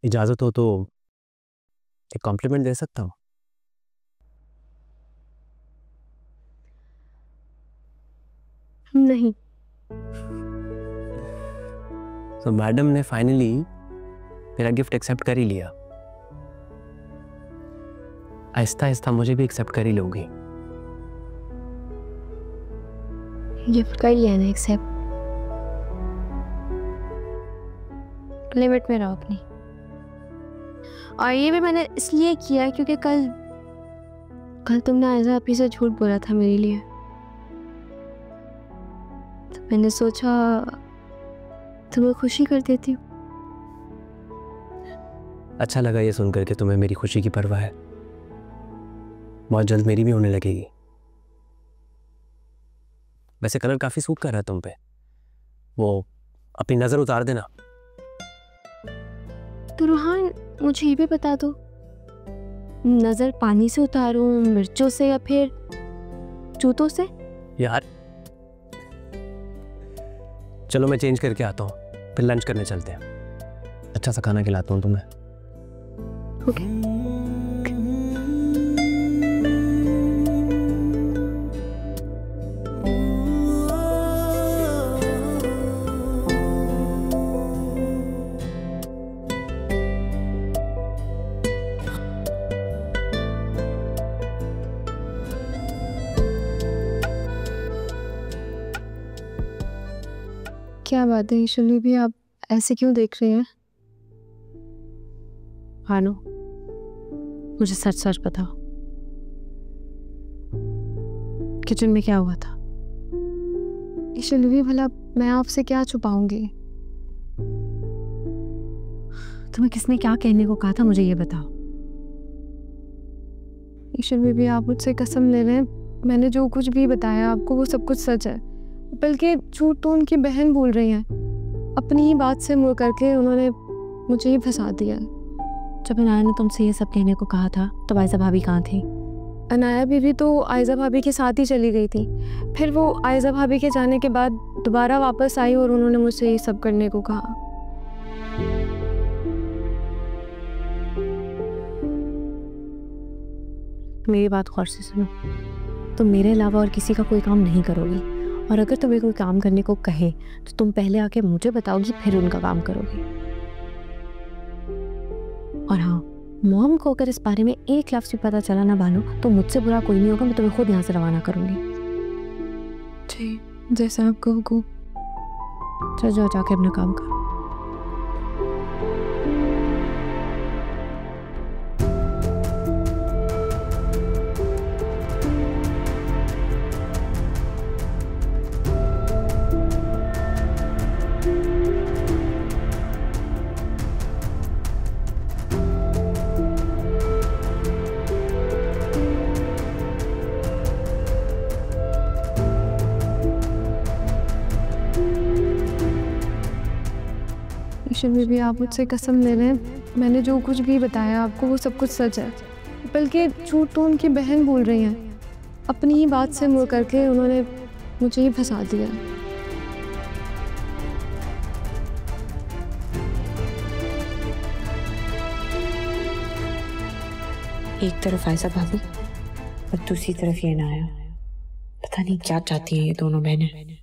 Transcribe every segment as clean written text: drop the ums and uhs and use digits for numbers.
इजाज़त हो तो एक कॉम्प्लीमेंट दे सकता हूँ? नहीं। तो मैडम ने फाइनली मेरा गिफ्ट एक्सेप्ट कर ही लिया। आहिस्ता आहिस्ता मुझे भी एक्सेप्ट कर ही लोगी। गिफ्ट कर लिया ना एक्सेप्ट, लिमिट में रहो अपनी। और ये भी मैंने इसलिए किया क्योंकि कल तुमने आयजा आपी से झूठ बोला था मेरे लिए, तो मैंने सोचा तुम्हें खुशी कर देती हूँ। अच्छा लगा ये सुनकर के तुम्हें मेरी खुशी की परवाह है। बहुत जल्द मेरी भी होने लगेगी। वैसे कलर काफी सूट कर रहा है तुम पे, वो अपनी नजर उतार देना। तो रूहान मुझे ये भी बता दो, नजर पानी से उतारूं, मिर्चों से या फिर जूतों से? यार चलो मैं चेंज करके आता हूँ, फिर लंच करने चलते हैं। अच्छा सा खाना खिलाता हूँ तुम्हें। ओके। क्या बात है ईशली भी, आप ऐसे क्यों देख रहे हैं? भानु, मुझे सच सच बताओ, किचन में क्या हुआ था? ईशली भी भला मैं आपसे क्या छुपाऊंगी? तुम्हें किसने क्या कहने को कहा था, मुझे ये बताओ। ईशली भी आप मुझसे कसम ले रहे हैं, मैंने जो कुछ भी बताया आपको वो सब कुछ सच है, बल्कि झूठ तो उनकी बहन बोल रही हैं। अपनी ही बात से मुड़ करके उन्होंने मुझे ही फंसा दिया। जब अनाया ने तुमसे ये सब कहने को कहा था तो आयजा भाभी कहाँ थी? अनाया बीवी तो आयजा भाभी के साथ ही चली गई थी। फिर वो आयजा भाभी के जाने के बाद दोबारा वापस आई और उन्होंने मुझसे ये सब करने को कहा। मेरी बात गौर से सुनो, तुम मेरे अलावा और किसी का कोई काम नहीं करोगी, और अगर तुम्हें कोई काम करने को कहे तो तुम पहले आके मुझे बताओगी, फिर उनका काम करोगी। और हाँ, मॉम को अगर इस बारे में एक लफ्ज़ भी पता चला ना भानु, तो मुझसे बुरा कोई नहीं होगा, मैं तुम्हें खुद यहाँ से रवाना करूँगी। जी, जैसा आपका हुक्म। चलो जाओ, जाके अपना काम करो। ईशली भी आप मुझसे कसम ले रहे हैं, मैंने जो कुछ भी बताया आपको वो सब कुछ सच है, बल्कि झूठ तो उनकी बहन बोल रही हैं। अपनी ही बात से मुड़ करके उन्होंने मुझे ही फंसा दिया। एक तरफ आयजा भाभी और दूसरी तरफ ये अनाया, पता नहीं क्या चाहती हैं ये दोनों बहनें।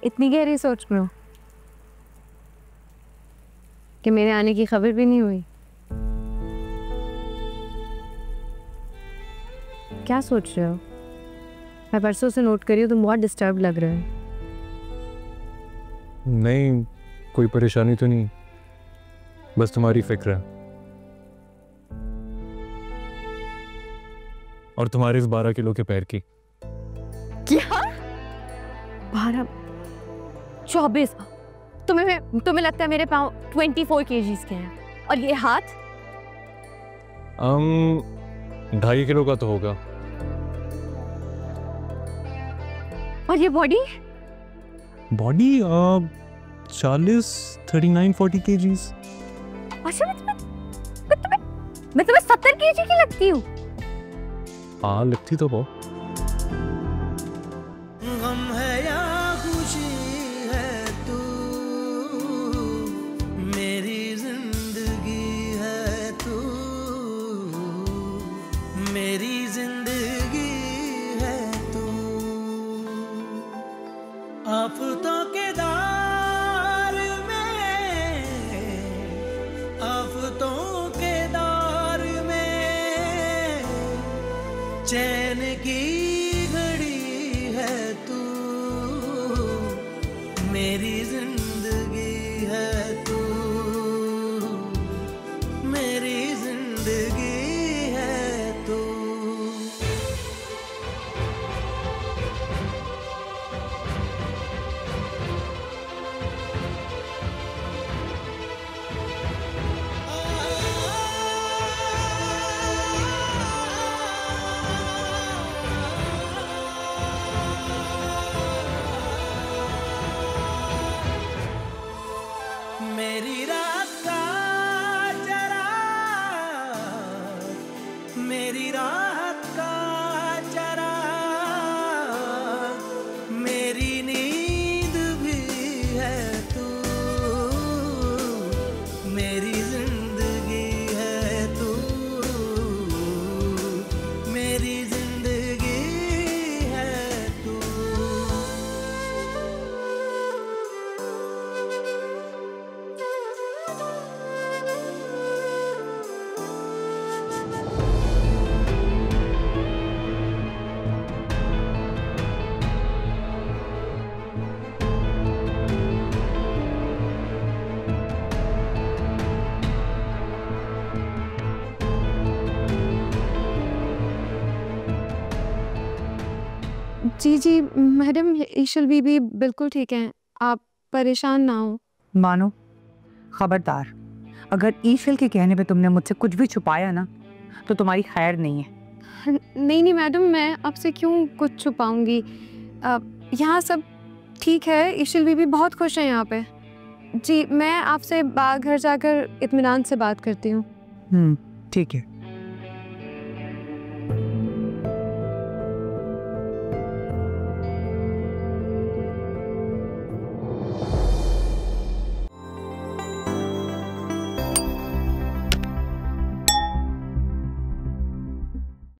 इतनी गहरी सोच में हो कि मेरे आने की खबर भी नहीं हुई? क्या सोच रहे हो? मैं परसों से नोट करी हूँ, तुम बहुत डिस्टर्ब लग रहे हो। नहीं, कोई परेशानी तो नहीं, बस तुम्हारी फिक्र है और तुम्हारे इस 12 किलो के पैर की। क्या? 12? 24? तुम्हें लगता है मेरे पाँव 24 kgs के हैं? और ये हाथ? 2.5 किलो का तो होगा। और ये बॉडी? Body 40-39-40 kgs। अच्छा, मैं तुम्हें 70 kg की लगती हूँ? हाँ लगती तो बहुत। गम है या खुशी है तू, मेरी जिंदगी है तू, मेरी जिंदगी है तू। आफतों के दार में, आफतों के दार में चैन की घड़ी है तू, मेरी जिंदगी है तू, मेरी जिंदगी है तू। मेरी रात का चराग, मेरी रात का चराग, मेरी नींद भी है तू, मेरी जिंदगी है तू, मेरी जिंदगी है तू। जी जी मैडम, ईशल बीबी बिल्कुल ठीक हैं, आप परेशान ना हो। मानो, खबरदार, अगर ईशल के कहने पे तुमने मुझसे कुछ भी छुपाया ना तो तुम्हारी खैर नहीं है। नहीं नहीं मैडम, मैं आपसे क्यों कुछ छुपाऊंगी। यहाँ सब ठीक है, ईशल बीबी बहुत खुश हैं यहाँ पे। जी, मैं आपसे घर जाकर इत्मीनान से बात करती हूँ। ठीक है।